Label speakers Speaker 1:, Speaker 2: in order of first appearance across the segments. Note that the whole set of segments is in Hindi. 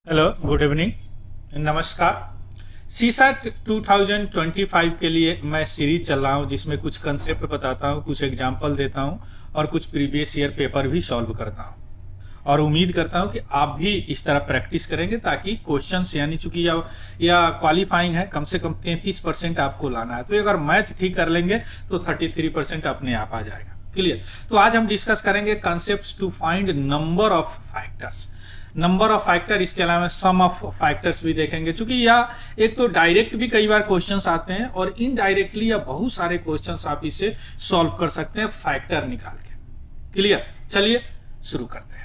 Speaker 1: हेलो, गुड इवनिंग, नमस्कार। सीसैट 2025 के लिए मैं सीरीज चल रहा हूँ जिसमें कुछ कंसेप्ट बताता हूँ, कुछ एग्जांपल देता हूँ और कुछ प्रीवियस ईयर पेपर भी सॉल्व करता हूँ। और उम्मीद करता हूँ कि आप भी इस तरह प्रैक्टिस करेंगे ताकि क्वेश्चंस यानी चूंकि या क्वालिफाइंग है, कम से कम 33% आपको लाना है। तो अगर मैथ ठीक कर लेंगे तो 33% अपने आप आ जाएगा। क्लियर। तो आज हम डिस्कस करेंगे concept to find number of factors. Number of factor, इसके अलावा सम ऑफ फैक्टर्स भी देखेंगे, क्योंकि यह एक तो डायरेक्ट भी कई बार क्वेश्चंस आते हैं और इनडायरेक्टली या बहुत सारे क्वेश्चंस आप इसे सॉल्व कर सकते हैं फैक्टर निकाल के। क्लियर। चलिए शुरू करते हैं।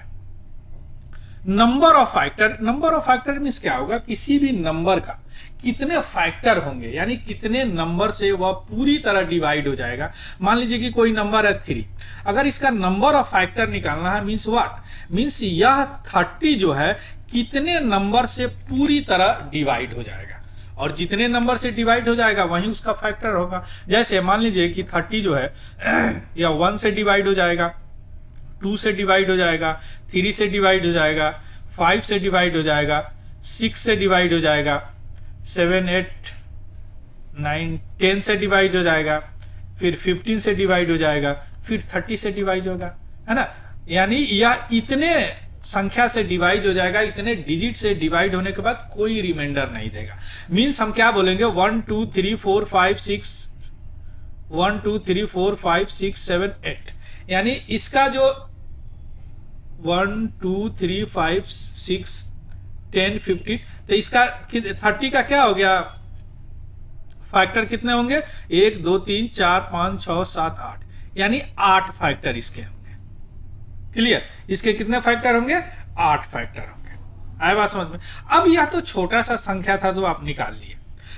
Speaker 1: Number of factor. Number of factor means क्या होगा, किसी भी नंबर का कितने फैक्टर होंगे, यानी कितने नंबर से वह पूरी तरह डिवाइड हो जाएगा। मान लीजिए कि कोई नंबर है 3, अगर इसका नंबर ऑफ फैक्टर निकालना है मीन्स व्हाट, मीन्स यह 30 जो है कितने नंबर से पूरी तरह डिवाइड हो जाएगा, और जितने नंबर से डिवाइड हो जाएगा वही उसका फैक्टर होगा। जैसे मान लीजिए कि 30 जो है या 1 से डिवाइड हो जाएगा, 2 से डिवाइड हो जाएगा, 3 से डिवाइड हो जाएगा, 5 से डिवाइड हो जाएगा, 6 से डिवाइड हो जाएगा, 7, 8, 9, 10 से डिवाइड हो जाएगा, फिर 15 से डिवाइड हो जाएगा, फिर 30 से डिवाइड होगा, है ना। यानी यह इतने संख्या से डिवाइड हो जाएगा, इतने डिजिट से डिवाइड होने के बाद कोई रिमाइंडर नहीं देगा। मीन्स हम क्या बोलेंगे, 1 2 3 4 5 6 1 2 3 4 5 6 7 8, यानी इसका जो 1 2 3 5 6 10 15, तो इसका 30 का क्या हो गया, फैक्टर कितने होंगे, 1 2 3 4 5 6 7 8, यानी 8 फैक्टर इसके होंगे। क्लियर। इसके कितने फैक्टर होंगे, 8 फैक्टर होंगे। आए बात समझ में। अब यह तो छोटा सा संख्या था जो आप निकाल लिए,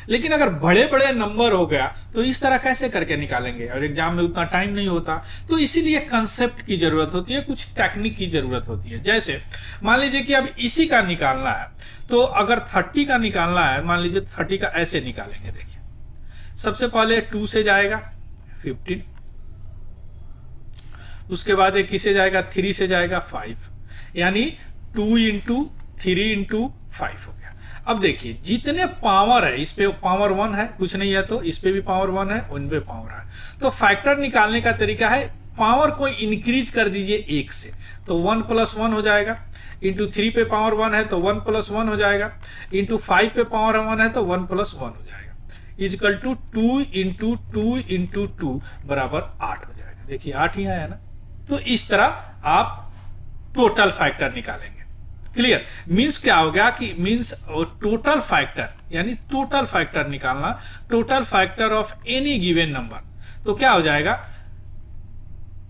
Speaker 1: लेकिन अगर बड़े बड़े नंबर हो गया तो इस तरह कैसे करके निकालेंगे, और एग्जाम में उतना टाइम नहीं होता, तो इसीलिए कंसेप्ट की जरूरत होती है, कुछ टेक्निक की जरूरत होती है। जैसे मान लीजिए कि अब इसी का निकालना है, तो अगर 30 का निकालना है, मान लीजिए 30 का ऐसे निकालेंगे। देखिए, सबसे पहले 2 से जाएगा 15, उसके बाद एक किसे जाएगा, 3 से जाएगा 5, यानी 2 इंटू 3 इंटू 5 हो गया। अब देखिए जितने पावर है, इस पे पावर 1 है, कुछ नहीं है, तो इस पे भी पावर 1 है, उन पे पावर है। तो फैक्टर निकालने का तरीका है, पावर को इंक्रीज कर दीजिए 1 से, तो 1 + 1 हो जाएगा। इंटू 3 पे पावर 1 है तो 1 + 1 हो जाएगा। इंटू 5 पे पावर 1 है तो 1 + 1 हो जाएगा, इजकल टू 2 इंटू 2 इंटू 2 बराबर 8 हो जाएगा। देखिए 8 ही है ना। तो इस तरह आप टोटल फैक्टर निकालेंगे। क्लियर। मींस क्या हो गया कि मींस टोटल फैक्टर, यानी टोटल फैक्टर निकालना, total factor of any given number. तो क्या हो जाएगा,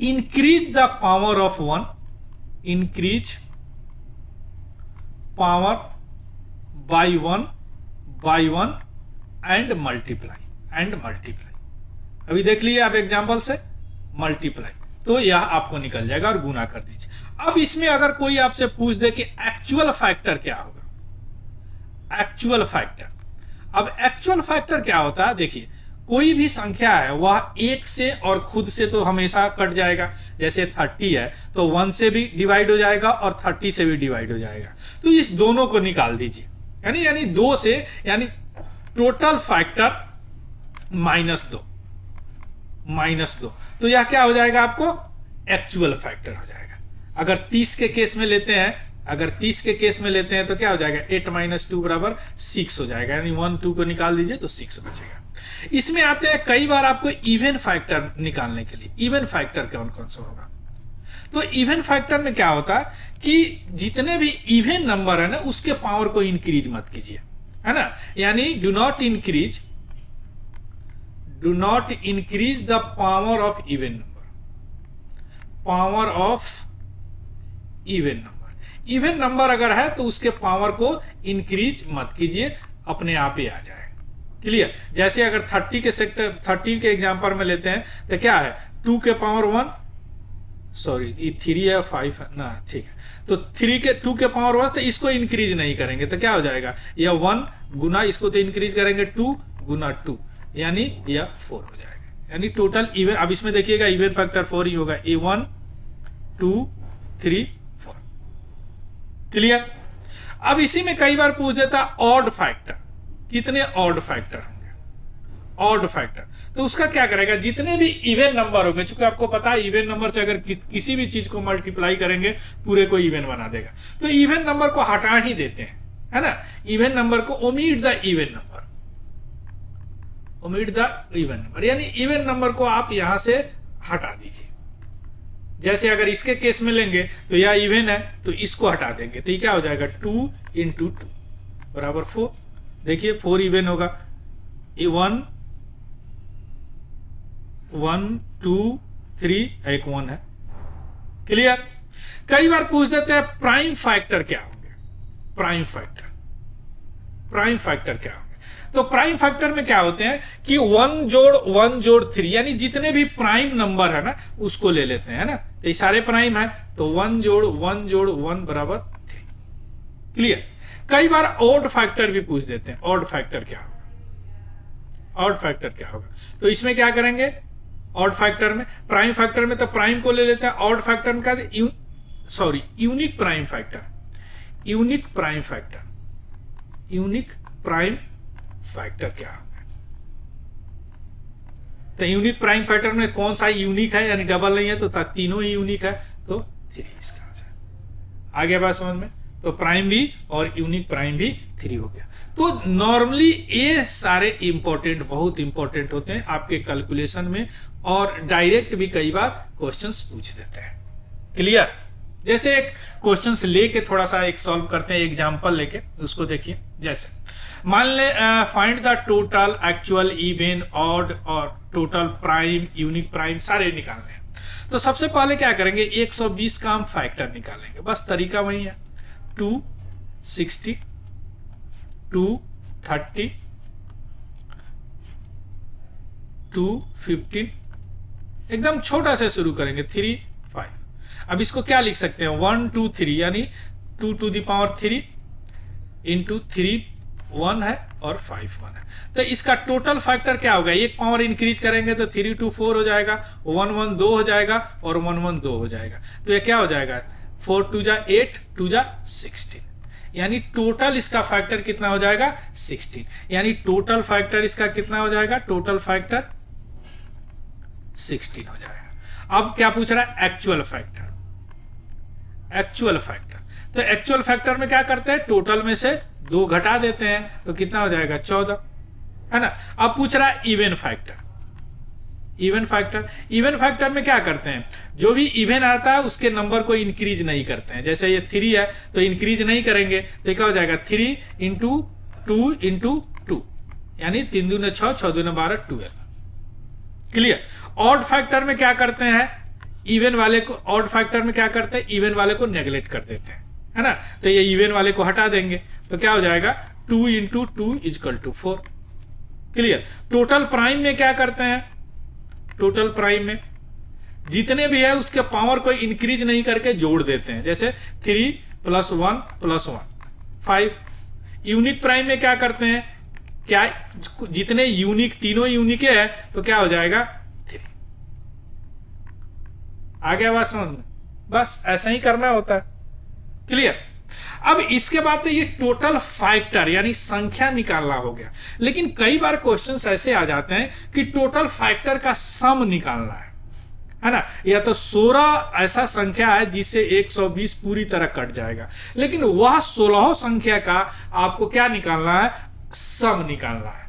Speaker 1: increase the power of 1, increase power bye 1 and multiply. अभी देख लिए आप एग्जांपल से, मल्टीप्लाई, तो यह आपको निकल जाएगा, और गुना कर दीजिए। अब इसमें अगर कोई आपसे पूछ दे कि एक्चुअल फैक्टर क्या होगा, एक्चुअल फैक्टर। अब एक्चुअल फैक्टर क्या होता है, देखिए कोई भी संख्या है वह 1 से और खुद से तो हमेशा कट जाएगा। जैसे 30 है तो 1 से भी डिवाइड हो जाएगा और 30 से भी डिवाइड हो जाएगा, तो इस दोनों को निकाल दीजिए, यानी 2 से, यानी टोटल फैक्टर -2, तो यह क्या हो जाएगा, आपको एक्चुअल फैक्टर हो जाएगा। अगर 30 के केस में लेते हैं, तो क्या हो जाएगा, 8 - 2 बराबर 6 हो जाएगा, यानी 1 2 को निकाल दीजिए तो 6 बचेगा। इसमें आते हैं कई बार आपको इवन फैक्टर निकालने के लिए। इवन फैक्टर कौन कौन सा होगा, तो इवन फैक्टर में क्या होता है कि जितने भी इवन नंबर है ना, उसके पावर को इंक्रीज मत कीजिए, है ना। यानी do not increase the power of even number अगर है तो उसके पावर को इंक्रीज मत कीजिए, अपने आप ही आ जाएगा। क्लियर। जैसे अगर 30 के एग्जांपल में लेते हैं तो क्या है, 2 के पावर 1, सॉरी ये 3 है 5 है ना, ठीक है, तो 2 के पावर 1, तो इसको इंक्रीज नहीं करेंगे तो क्या हो जाएगा, यह 1 गुना इसको तो इंक्रीज करेंगे 2 गुना 2, यानी यह 4 हो जाएगा। यानी टोटल इवन, अब इसमें देखिएगा इवन फैक्टर 4 ही होगा, A1 2 3 4। क्लियर। अब इसी में कई बार पूछ देता ऑड फैक्टर, कितने ऑड फैक्टर होंगे, ऑड फैक्टर। तो उसका क्या करेगा, जितने भी इवन नंबर होंगे, चूंकि आपको पता है इवन नंबर से अगर किसी भी चीज को मल्टीप्लाई करेंगे पूरे को इवन बना देगा, तो इवन नंबर को हटा ही देते हैं, है ना, इवन नंबर को omit the even number, omit the even number, यानी इवन नंबर को आप यहां से हटा दीजिए। जैसे अगर इसके केस में लेंगे तो यह इवन है तो इसको हटा देंगे, तो ये क्या हो जाएगा 2 इंटू 2 बराबर 4। देखिए 4 इवन होगा, 1 1 2 3 एक 1 है। क्लियर। कई बार पूछ देते हैं प्राइम फैक्टर क्या होंगे, प्राइम फैक्टर, प्राइम फैक्टर क्या होंगे। तो प्राइम फैक्टर में क्या होते हैं कि 1 जोड़ 3, यानी जितने भी प्राइम नंबर है ना उसको ले लेते हैं, है ना, तो ये सारे प्राइम है तो 1 जोड़ 1 बराबर 3। क्लियर। कई बार ऑड फैक्टर भी पूछ देते हैं, ऑड फैक्टर क्या होगा, ऑड फैक्टर क्या होगा। तो इसमें क्या करेंगे, ऑड फैक्टर में, प्राइम फैक्टर में तो प्राइम को ले लेते हैं, ऑड फैक्टर में क्या, unique prime factor, unique prime factor, unique prime factor क्या होगा। तो यूनिक प्राइम फैक्टर में कौन सा यूनिक है, यानी डबल नहीं है तो तीनों ही यूनिक है, तो 3 इसका हो जाए। आगे बात समझ में। तो प्राइम भी और यूनिक प्राइम भी 3 हो गया। तो नॉर्मली ये सारे इंपॉर्टेंट, बहुत इंपॉर्टेंट होते हैं आपके कैलकुलेशन में, और डायरेक्ट भी कई बार क्वेश्चंस पूछ देते हैं। क्लियर। जैसे एक क्वेश्चंस लेके थोड़ा सा एक सॉल्व करते हैं, एग्जांपल लेके, उसको देखिए। जैसे मान ले find the total actual even odd और टोटल प्राइम यूनिक प्राइम सारे निकालने हैं। तो सबसे पहले क्या करेंगे, 120 का हम फैक्टर निकालेंगे, बस तरीका वही है। 260 230 215, एकदम छोटा से शुरू करेंगे, 3 5। अब इसको क्या लिख सकते हैं, 1 2 3, यानी 2 टू द पावर 3 इंटू 3 1 है और 5 1 है। तो इसका टोटल फैक्टर क्या होगा, एक पावर इंक्रीज करेंगे तो 3 2 4 हो जाएगा, 1 1 2 हो जाएगा और 1 1 2 हो जाएगा। तो ये क्या हो जाएगा, 4 2 जा 8 2 जा 16, यानी टोटल इसका फैक्टर कितना हो जाएगा 16, यानी टोटल फैक्टर इसका कितना हो जाएगा, टोटल फैक्टर 16 हो जाएगा। अब क्या पूछ रहा है, एक्चुअल फैक्टर, एक्चुअल फैक्टर। तो एक्चुअल फैक्टर में क्या करते हैं, टोटल में से 2 घटा देते हैं तो कितना हो जाएगा 14, है ना। अब पूछ रहा है even factor, even factor, even factor में क्या करते हैं, जो भी इवन आता है उसके नंबर को इंक्रीज नहीं करते हैं। जैसे ये 3 है तो इंक्रीज नहीं करेंगे, तो क्या हो जाएगा 3 इंटू 2 इंटू 2, यानी 3 दूने 6 6 दूने 12 12। क्लियर। ऑड फैक्टर में क्या करते हैं, इवन वाले को, ऑड फैक्टर में क्या करते हैं, इवन वाले को नेग्लेक्ट कर देते हैं, है ना। तो ये इवन वाले को हटा देंगे तो क्या हो जाएगा 2 into 2 is equal to 4। Clear. Total prime में क्या करते हैं, टोटल प्राइम में जितने भी है उसके पावर को इंक्रीज नहीं करके जोड़ देते हैं। जैसे 3 + 1 + 1 5। यूनिक प्राइम में क्या करते हैं, क्या जितने यूनिक, तीनों यूनिक है तो क्या हो जाएगा 3। आ गया बात समझ में, बस ऐसा ही करना होता है। क्लियर। अब इसके बाद तो ये टोटल फैक्टर यानी संख्या निकालना हो गया, लेकिन कई बार क्वेश्चंस ऐसे आ जाते हैं कि टोटल फैक्टर का सम निकालना है ना। या तो 16 ऐसा संख्या है जिससे 120 पूरी तरह कट जाएगा, लेकिन वह 16 संख्या का आपको क्या निकालना है, सम निकालना है।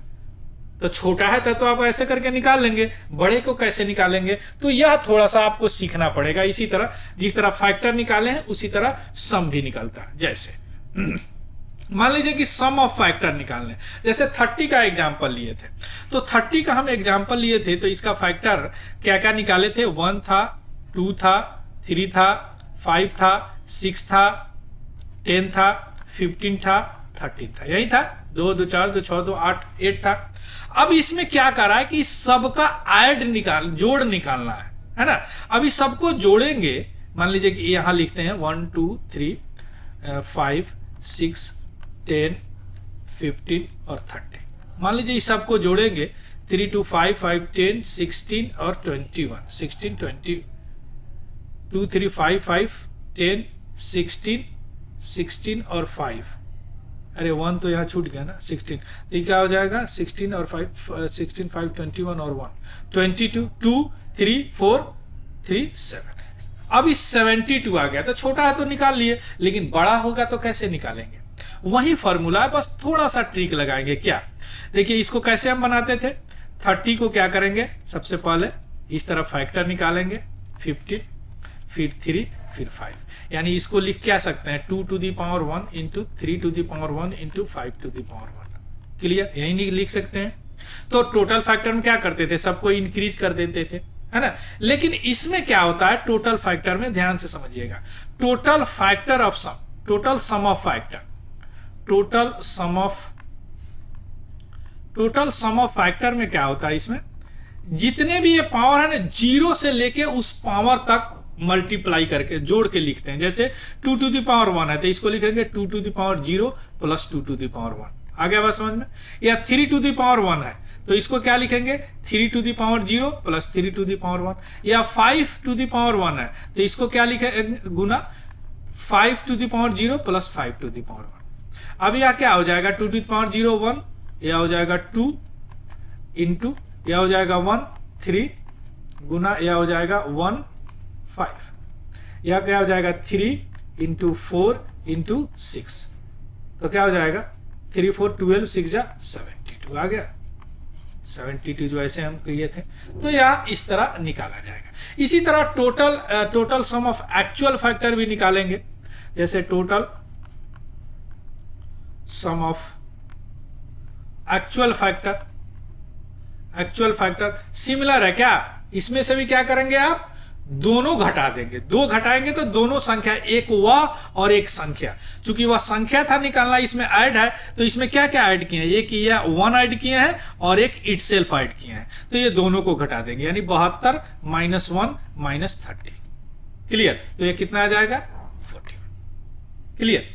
Speaker 1: तो छोटा है तब तो आप ऐसे करके निकाल लेंगे, बड़े को कैसे निकालेंगे, तो यह थोड़ा सा आपको सीखना पड़ेगा। इसी तरह जिस तरह फैक्टर निकाले हैं उसी तरह सम भी निकलता है। जैसे मान लीजिए कि सम ऑफ फैक्टर निकालने, जैसे 30 का एग्जांपल लिए थे, तो 30 का हम एग्जांपल लिए थे तो इसका फैक्टर क्या क्या निकाले थे, 1 था, 2 था, 3 था, 5 था, 6 था, 10 था, 15 था, 13 था, यही था। 2 2 4 2 6 2 8 8 था। अब इसमें क्या कर रहा है कि सबका ऐड जोड़ निकालना है ना। अभी सबको जोड़ेंगे, मान लीजिए कि यहां लिखते हैं 1 2 3 5 6 10 15 और 30। मान लीजिए इस सबको जोड़ेंगे, 3 2 5 5 10 16 और 21, 16 20 2 3 5 5 10 16 16 और 5, अरे 1 तो यहाँ छूट गया ना, 16, तो ये क्या हो जाएगा 16 और 5, 16 5 21 और 1 22, 2 3 4 3 7। अब इस 72 आ गया, तो छोटा है तो निकाल लिए, लेकिन बड़ा होगा तो कैसे निकालेंगे? वही फॉर्मूला है, बस थोड़ा सा ट्रिक लगाएंगे। क्या? देखिए इसको कैसे हम बनाते थे। 30 को क्या करेंगे, सबसे पहले इस तरफ फैक्टर निकालेंगे, 15 फिर 3 फिर 5, यानी इसको लिख क्या सकते हैं 2 to the power 1 into 3 to the power 1 into 5 to the power 1। Clear? यही नहीं लिख सकते हैं। तो टोटल फैक्टर में क्या करते थे, सबको इंक्रीज कर देते थे, है ना। लेकिन इसमें क्या होता है, टोटल फैक्टर में ध्यान से समझिएगा, total factor of sum, total sum of factor, total sum of factor में क्या होता है, इसमें जितने भी ये पावर है ना, जीरो से लेके उस पावर तक मल्टीप्लाई करके जोड़ के लिखते हैं। जैसे 2 to the power 1 है तो इसको लिखेंगे 2 to the power 0 plus 2 to the power 1। आ गया बात समझ में? या 3 to the power 1 है तो इसको क्या लिखेंगे 3 to the power 0 plus 3 to the power 1। या 5 to the power 1 है तो इसको क्या लिखेंगे, गुना 5 to the power 0 plus 5 to the power 1। अब यह क्या हो जाएगा 2 to the power 0 1, यह हो जाएगा 2 इंटू, यह हो जाएगा 1 3 गुना, यह हो जाएगा 1 5, यह क्या हो जाएगा 3 इंटू 4 इंटू 6, तो क्या हो जाएगा 3 4 12 6 जा 72 आ गया। 72 जो ऐसे हम किए थे, तो यह इस तरह निकाला जाएगा। इसी तरह total sum of actual factor भी निकालेंगे। जैसे total sum of actual factor similar है क्या, इसमें से भी क्या करेंगे आप, दोनों घटा देंगे। दो घटाएंगे तो दोनों संख्या, एक वह और एक संख्या, चूंकि वह संख्या था निकालना, इसमें ऐड है तो इसमें क्या क्या ऐड किए हैं, एक ये 1 ऐड किए हैं और एक इटसेल्फ ऐड किए हैं, तो ये दोनों को घटा देंगे, यानी 72 - 1 - 30। क्लियर? तो ये कितना आ जाएगा 41। क्लियर?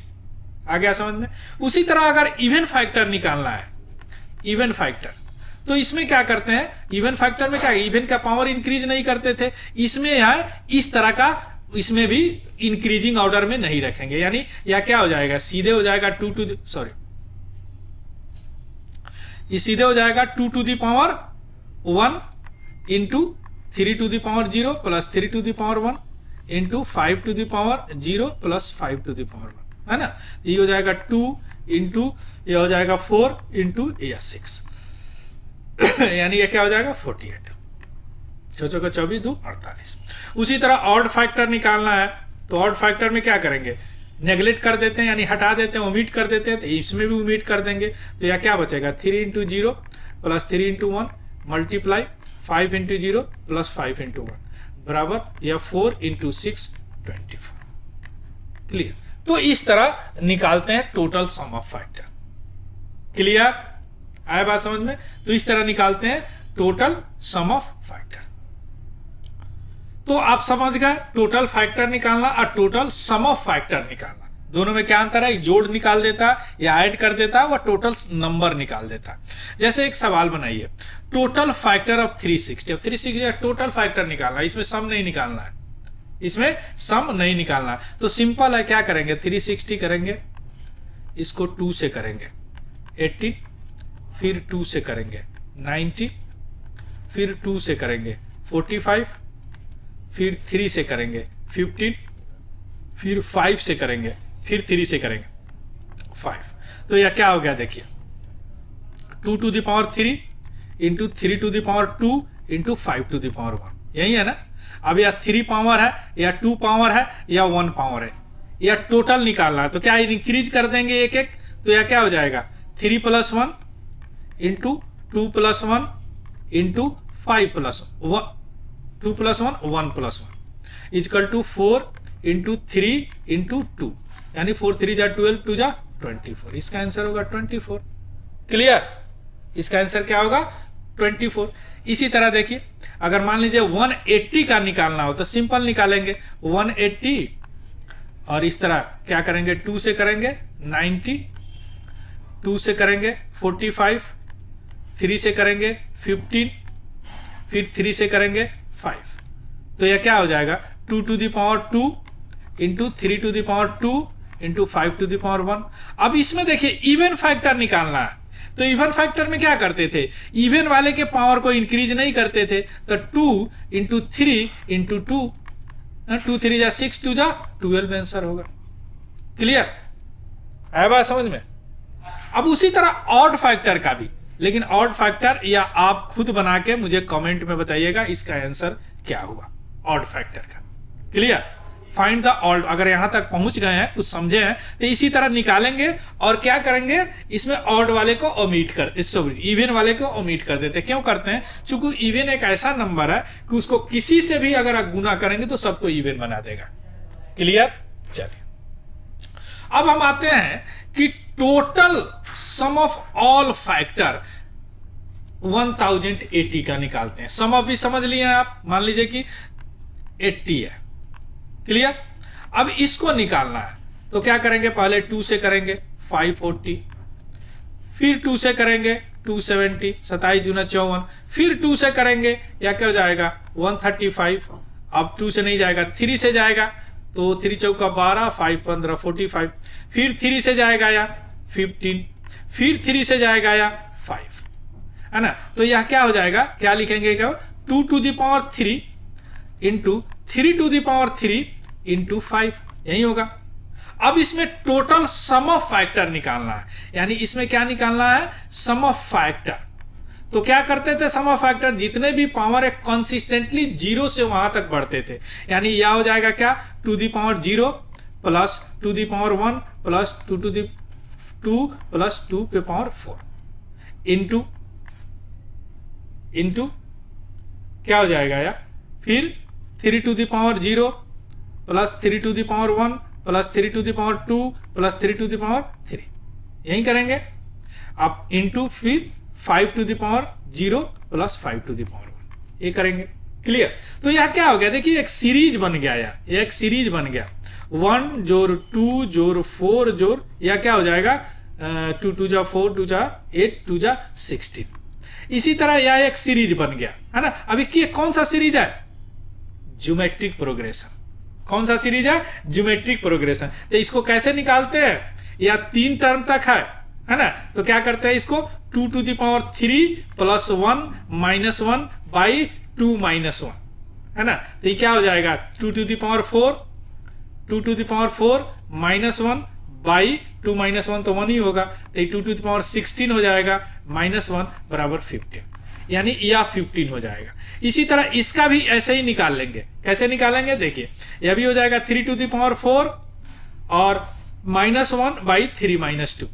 Speaker 1: आ गया समझ में? उसी तरह अगर इवन फैक्टर निकालना है, इवन फैक्टर, तो इसमें क्या करते हैं, इवन फैक्टर में क्या, इवन का पावर इंक्रीज नहीं करते थे, इसमें है इस तरह का, इसमें भी इंक्रीजिंग ऑर्डर में नहीं रखेंगे, यानी यह क्या हो जाएगा, सीधे हो जाएगा 2 to the, सॉरी, ये सीधे हो जाएगा 2 to the power 1 into 3 to the power 0 plus 3 to the power 1 into 5 to the power 0 plus 5 to the power 1, है ना। ये हो जाएगा 2 इंटू, ये हो जाएगा 4 इंटू 6 यानी ये क्या हो जाएगा 48, 6 का 24 2 48। उसी तरह ऑड फैक्टर निकालना है, तो ऑड फैक्टर में क्या करेंगे, नेग्लेक्ट कर देते हैं, यानी हटा देते हैं, ओमिट कर देते हैं, तो इसमें भी ओमिट कर देंगे, तो यह क्या बचेगा 3 into 0 plus 3 into 1 multiply 5 into 0 plus 5 into 1 बराबर या 4 इंटू 6 24। क्लियर? तो इस तरह निकालते हैं total sum of factor. Clear? आया बात समझ में? तो इस तरह निकालते हैं टोटल सम ऑफ फैक्टर। तो आप समझ गए टोटल फैक्टर निकालना और टोटल सम ऑफ फैक्टर निकालना, दोनों में क्या अंतर है, जोड़ निकाल देता है या ऐड कर देता है, वह टोटल नंबर निकाल देता है। जैसे एक सवाल बनाइए, टोटल फैक्टर ऑफ 360, अब 360 टोटल फैक्टर निकालना है, इसमें सम नहीं निकालना है, इसमें सम नहीं निकालना है, तो सिंपल है, क्या करेंगे 360 करेंगे, इसको 2 से करेंगे 80, फिर 2 से करेंगे 90, फिर 2 से करेंगे 45, फिर 3 से करेंगे 15, फिर 5 से करेंगे, फिर 3 से करेंगे 5, तो यह क्या हो गया देखिए 2 to the power 3 into 3 to the power 2 into 5 to the power 1, यही है ना। अब यह 3 पावर है या 2 पावर है या 1 पावर है, या टोटल निकालना है, तो क्या इंक्रीज कर देंगे एक एक, तो यह क्या हो जाएगा 3 + 1 into 2 + 1 into 5 + 1, 2 + 1 1 + 1 is equal to 4 into 3 into 2, यानी 4 3 जा 12 2 जा 24, इसका आंसर होगा 24। क्लियर? इसका आंसर क्या होगा 24। इसी तरह देखिए, अगर मान लीजिए 180 का निकालना हो तो सिंपल निकालेंगे 180, और इस तरह क्या करेंगे 2 से करेंगे 90, 2 से करेंगे 45, 3 से करेंगे 15, फिर 3 से करेंगे 5, तो यह क्या हो जाएगा 2 to the power 2 into 3 to the power 2 into 5 to the power 1। अब इसमें देखिए इवन फैक्टर निकालना है, तो इवन फैक्टर में क्या करते थे, इवन वाले के पावर को इंक्रीज नहीं करते थे, तो 2 इंटू 3 इंटू 2, 2 3 जा 6, 2 जा 12 आंसर होगा। क्लियर है बात समझ में? अब उसी तरह ऑड फैक्टर का भी, लेकिन ऑड फैक्टर या आप खुद बना के मुझे कमेंट में बताइएगा इसका आंसर क्या हुआ ऑड फैक्टर का। Clear, find the odd. अगर यहां तक पहुंच गए हैं, कुछ समझे हैं, तो इसी तरह निकालेंगे और क्या करेंगे, इसमें ऑड वाले को ओमिट कर, इवन वाले को ओमिट कर देते। क्यों करते हैं? चूंकि इवन एक ऐसा नंबर है कि उसको किसी से भी अगर आप गुना करेंगे तो सबको इवन बना देगा। क्लियर, चलिए अब हम आते हैं कि total sum of all factor 1080 का निकालते हैं। सम ऑफ भी समझ लिए आप, मान लीजिए कि 80 है। क्लियर, अब इसको निकालना है तो क्या करेंगे, पहले 2 से करेंगे 540, फिर 2 से करेंगे 270, 27 दूना 54, फिर 2 से करेंगे या क्या हो जाएगा 135। अब 2 से नहीं जाएगा, 3 से जाएगा तो 3 चौका 12, 5 15 45, फिर 3 से जाएगा या 15, फिर 3 से जाएगा या 5, है ना। तो यह क्या हो जाएगा, क्या लिखेंगे, क्या 2 to the power 3 into 3 to the power 3 into 5, यही होगा। अब इसमें टोटल सम ऑफ फैक्टर निकालना है, यानी इसमें क्या निकालना है, सम ऑफ फैक्टर। तो क्या करते थे, सम ऑफ फैक्टर जितने भी पावर है कंसिस्टेंटली 0 से वहां तक बढ़ते थे, यानी यह हो जाएगा क्या, to the power 0 plus to the power 1 plus 2 to the 2 plus 2 पे पावर 4 इंटू क्या हो जाएगा यार, फिर 3 to the power 0 plus 3 to the power 1 plus 3 to the power 2 plus 3 to the power 3, यही करेंगे। अब इंटू फिर 5 to the power 0 plus 5 to the power 1, ये करेंगे। क्लियर, तो यह क्या हो गया, देखिए एक सीरीज बन गया, यार एक सीरीज बन गया, 1 जोड़ 2 जोड़ 4 जोड़ या क्या हो जाएगा 2 2 जा 4 2 जा 8 2 जा 16। इसी तरह यह एक सीरीज बन गया, है ना। अभी कौन सा सीरीज है, ज्योमेट्रिक प्रोग्रेशन। कौन सा सीरीज है, ज्योमेट्रिक प्रोग्रेशन। तो इसको कैसे निकालते हैं, या 3 टर्म तक है ना। तो क्या करते हैं, इसको 2 to the power 3 plus 1 minus 1 by 2 minus 1, है ना। तो ये क्या हो जाएगा 2 to the power 4, 2 to the power 4 minus 1 by 2 minus 1 तो 1 ही होगा, तो 2 टू द पावर 16 हो जाएगा माइनस 1 बराबर 15, यानी यह 15 हो जाएगा। इसी तरह इसका भी ऐसे ही निकाल लेंगे। कैसे निकालेंगे, देखिए यह भी हो जाएगा 3 टू द पावर 4 और माइनस 1 बाई 3 माइनस 2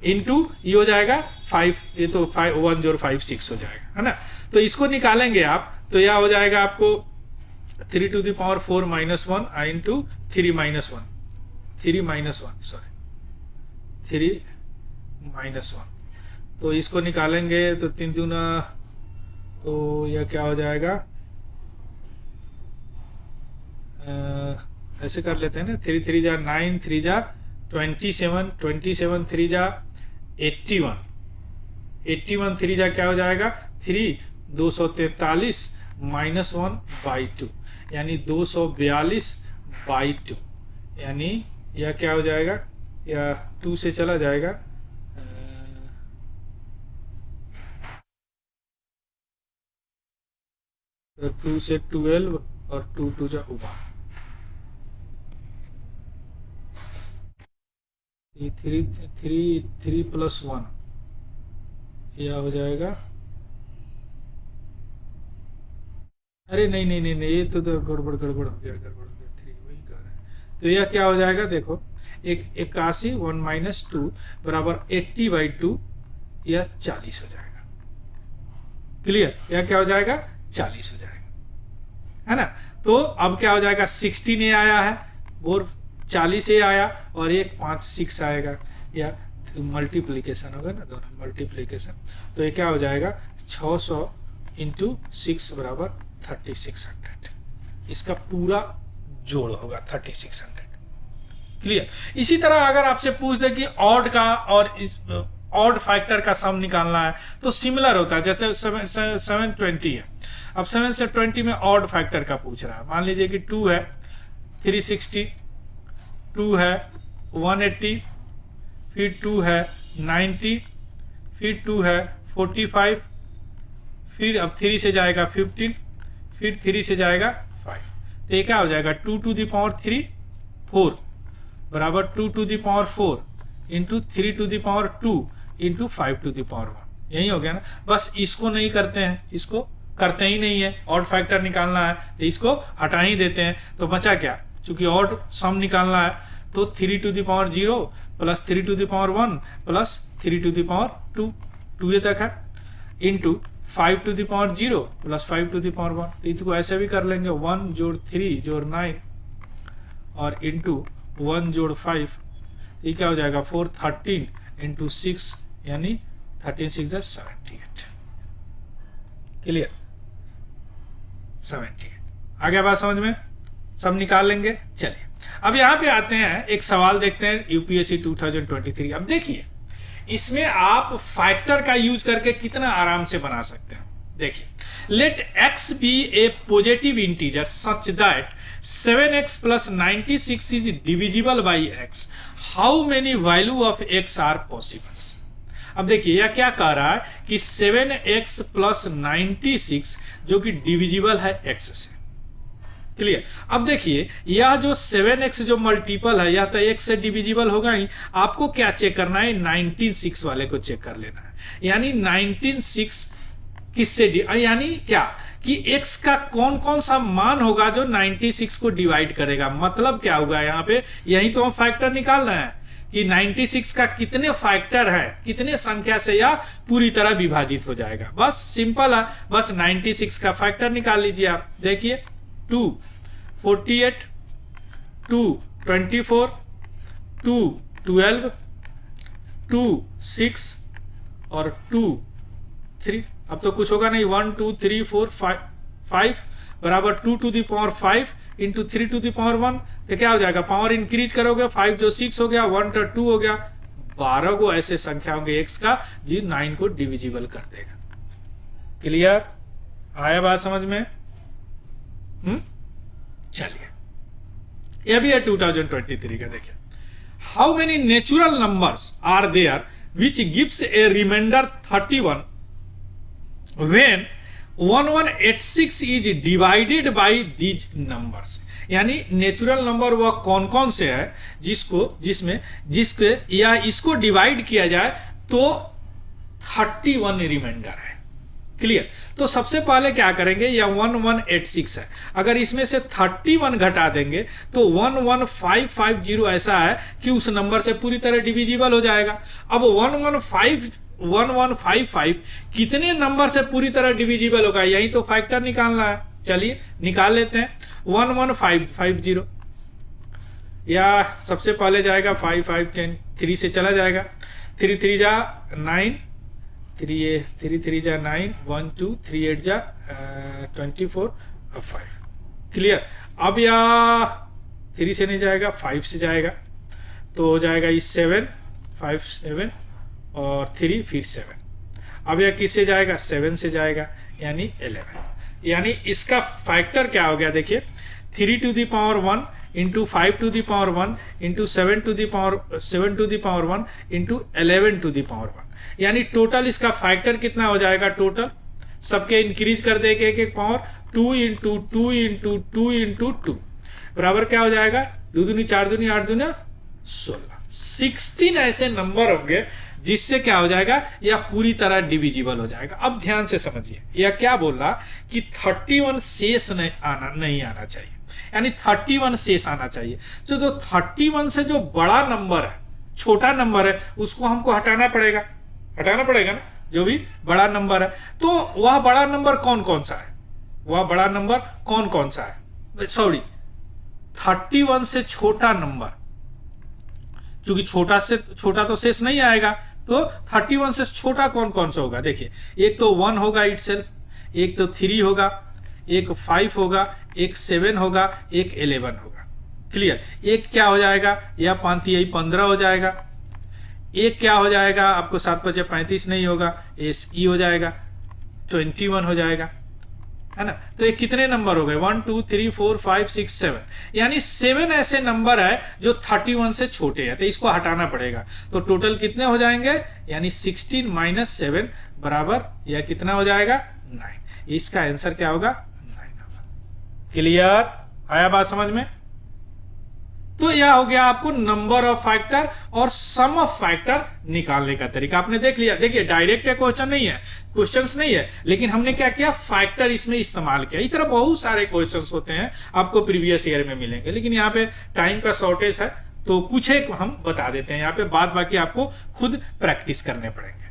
Speaker 1: इंटू ये हो जाएगा 5, ये तो 1 जोड़ 5 6 हो जाएगा, है ना। तो इसको निकालेंगे आप, तो यह हो जाएगा आपको 3 to the power 4 minus 1 into 3 minus 1 3 minus 1 sorry 3 minus 1। तो इसको निकालेंगे तो 3 दूना, तो यह क्या हो जाएगा, ऐसे कर लेते हैं ना, 3 3 जा 9 3 जा 27 27 3 जा 81 81 3 जा क्या हो जाएगा 3 243 माइनस 1 बाई 2, यानी 242 बाई 2, यानी यह क्या हो जाएगा, या 2 से चला जाएगा 2 से 12 और 2 2 जा 1, 3 प्लस 1 यह हो जाएगा, अरे नहीं नहीं नहीं नहीं, ये तो गड़बड़ हो गया 3 वही कर रहे हैं। तो यह क्या हो जाएगा, देखो 81 1 माइनस 2 बराबर 80 बाई 2, यह 40 हो जाएगा। क्लियर, यह क्या हो जाएगा 40 हो जाएगा, है ना। तो अब क्या हो जाएगा 16 ए आया है और 40 ए आया और एक 5 6 आएगा, या मल्टीप्लीकेशन होगा ना, दोनों मल्टीप्लीकेशन। तो ये क्या हो जाएगा 600 इंटू 6 बराबर 3600, इसका पूरा जोड़ होगा 3600। क्लियर। इसी तरह अगर आपसे पूछ दे कि ऑड का और इस ऑड फैक्टर का सम निकालना है तो सिमिलर होता है, जैसे 720 है। अब 7 से 20 में ऑड फैक्टर का पूछ रहा है। मान लीजिए कि 2 है 360, 2 है 180, फिर 2 है 90, फिर 2 है 45, फिर अब 3 से जाएगा 15, फिर 3 से जाएगा 5। तो ये क्या हो जाएगा 2 to the power 3 4 बराबर 2 to the power 4 into 3 to the power 2 into 5 to the power 1। यही हो गया ना। बस इसको नहीं करते हैं, इसको करते ही नहीं है, ऑड फैक्टर निकालना है तो इसको हटा ही देते हैं। तो बचा क्या, चूंकि ऑड सम निकालना है तो 3 to the power 0 plus 3 to the power 1 plus 3 to the power 2, 2 ये तक है, into 5 to the power 0 plus 5 to the power 1। तो इसको ऐसे भी कर लेंगे 1 जोड़ 3 जोड़ 9 और इंटू 1 जोड़ 5, ये क्या हो जाएगा 4 13 इंटू 6 यानी 13 6 78। क्लियर, 78 आ गया बात समझ में, सब निकाल लेंगे। चलिए अब यहाँ पे आते हैं, एक सवाल देखते हैं यूपीएससी 2023। अब देखिए इसमें आप फैक्टर का यूज करके कितना आराम से बना सकते हैं। देखिए, let x be a positive integer such that 7x plus 96 is divisible by x, how many value of x are possibles. अब देखिए यह क्या कह रहा है कि 7x प्लस 96 जो कि डिविजिबल है x से। क्लियर। अब देखिए यह जो 7x जो मल्टीपल है यह तो x से डिविजिबल होगा ही, आपको क्या चेक करना है 196 वाले को चेक कर लेना है। यानी 196 किससे, यानी क्या कि x का कौन कौन सा मान होगा जो 96 को डिवाइड करेगा। मतलब क्या होगा यहाँ पे, यही तो हम फैक्टर निकालना है कि 96 का कितने फैक्टर है, कितने संख्या से यह पूरी तरह विभाजित हो जाएगा। बस सिंपल है, बस 96 का फैक्टर निकाल लीजिए आप। देखिए 2 48, 2 24, 2 12, 2 6 और 2 3। अब तो कुछ होगा नहीं, 1 2 3 4 5 बराबर 2 to the power 5 into 3 to the power 1। तो क्या हो जाएगा, पावर इंक्रीज करोगे 5 जो 6 हो गया, 1 तो 2 हो गया, 12 को ऐसे संख्या होंगे x का जी 9 को डिविजिबल कर देगा। क्लियर, आया बात समझ में। चलिए यह भी है 2023 का। देखिए, how many natural numbers are there which gives a remainder 31 when 1186 is divided by these numbers. यानी नेचुरल नंबर वह कौन कौन से है जिसके या इसको डिवाइड किया जाए तो 31 रिमाइंडर है। क्लियर। तो सबसे पहले क्या करेंगे, यह 1186 है, अगर इसमें से 31 घटा देंगे तो 11550 ऐसा है कि उस नंबर से पूरी तरह डिविजिबल हो जाएगा। अब 1155 कितने नंबर से पूरी तरह डिविजिबल होगा, यही तो फैक्टर निकालना है। चलिए निकाल लेते हैं। 11550 या सबसे पहले जाएगा 5 5 10, 3 से चला जाएगा, 3 3 जा 9, 3 3 जा 9, 1 2 3 8 जा 24 और 5। क्लियर। अब या 3 से नहीं जाएगा, 5 से जाएगा तो हो जाएगा ये 7 5 7 और 3 फिर 7। अब यह किससे जाएगा, 7 से जाएगा यानी 11। यानी इसका फैक्टर क्या हो गया, देखिए 3 to the power 1 into 5 to the power 1 into 7 to the power 1 into 11 to the power 1। यानी टोटल इसका फैक्टर कितना हो जाएगा, टोटल सबके इंक्रीज कर देंगे एक एक पावर 2 इंटू 2 इंटू 2 इंटू 2 बराबर क्या हो जाएगा, 2 दूनी 4 दूनी 8 दूनी 16। 16 ऐसे नंबर होंगे जिससे क्या हो जाएगा, यह पूरी तरह डिविजिबल हो जाएगा। अब ध्यान से समझिए, यह क्या बोल रहा कि 31 शेष नहीं आना चाहिए, यानी 31 शेष आना चाहिए। तो जो 31 से जो बड़ा नंबर है, छोटा नंबर है, उसको हमको हटाना पड़ेगा ना, जो भी बड़ा नंबर है। तो वह बड़ा नंबर कौन कौन सा है, वह बड़ा नंबर कौन कौन सा है, सॉरी 31 से छोटा नंबर, क्योंकि छोटा तो शेष नहीं आएगा, तो 31 से छोटा कौन कौन सा होगा। देखिए एक तो 1 होगा इटसेल्फ, एक तो 3 होगा, एक 5 होगा, एक 7 होगा, एक 11 होगा। क्लियर। एक क्या हो जाएगा, या 5 यही 15 हो जाएगा। एक क्या हो जाएगा, आपको 7 5 35 नहीं होगा, एस ई हो जाएगा, 21 हो जाएगा। है ना। तो ये कितने नंबर हो गए, 1 2 3 4 5 6 7, यानी 7 ऐसे नंबर है जो 31 से छोटे हैं, तो इसको हटाना पड़ेगा। तो टोटल कितने हो जाएंगे, यानी 16 माइनस 7 बराबर या कितना हो जाएगा, 9। इसका आंसर क्या होगा, 9 होगा। क्लियर, आया बात समझ में। तो यह हो गया आपको नंबर ऑफ फैक्टर और सम ऑफ फैक्टर निकालने का तरीका। आपने देख लिया, देखिए डायरेक्ट क्वेश्चन नहीं है, क्वेश्चंस नहीं है, लेकिन हमने क्या किया, फैक्टर इसमें इस्तेमाल किया। इस तरह बहुत सारे क्वेश्चंस होते हैं आपको प्रीवियस ईयर में मिलेंगे, लेकिन यहाँ पे टाइम का शॉर्टेज है तो कुछ एक हम बता देते हैं यहाँ पे, बाद बाकी आपको खुद प्रैक्टिस करने पड़ेंगे।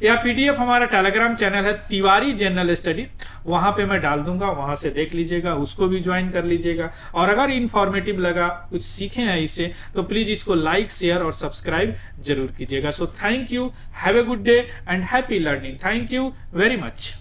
Speaker 1: यह पीडीएफ हमारा टेलीग्राम चैनल है तिवारी जनरल स्टडी, वहां पे मैं डाल दूंगा, वहां से देख लीजिएगा, उसको भी ज्वाइन कर लीजिएगा। और अगर इंफॉर्मेटिव लगा, कुछ सीखे हैं इससे, तो प्लीज इसको लाइक शेयर और सब्सक्राइब जरूर कीजिएगा। So thank you, have a good day and happy learning. Thank you very much.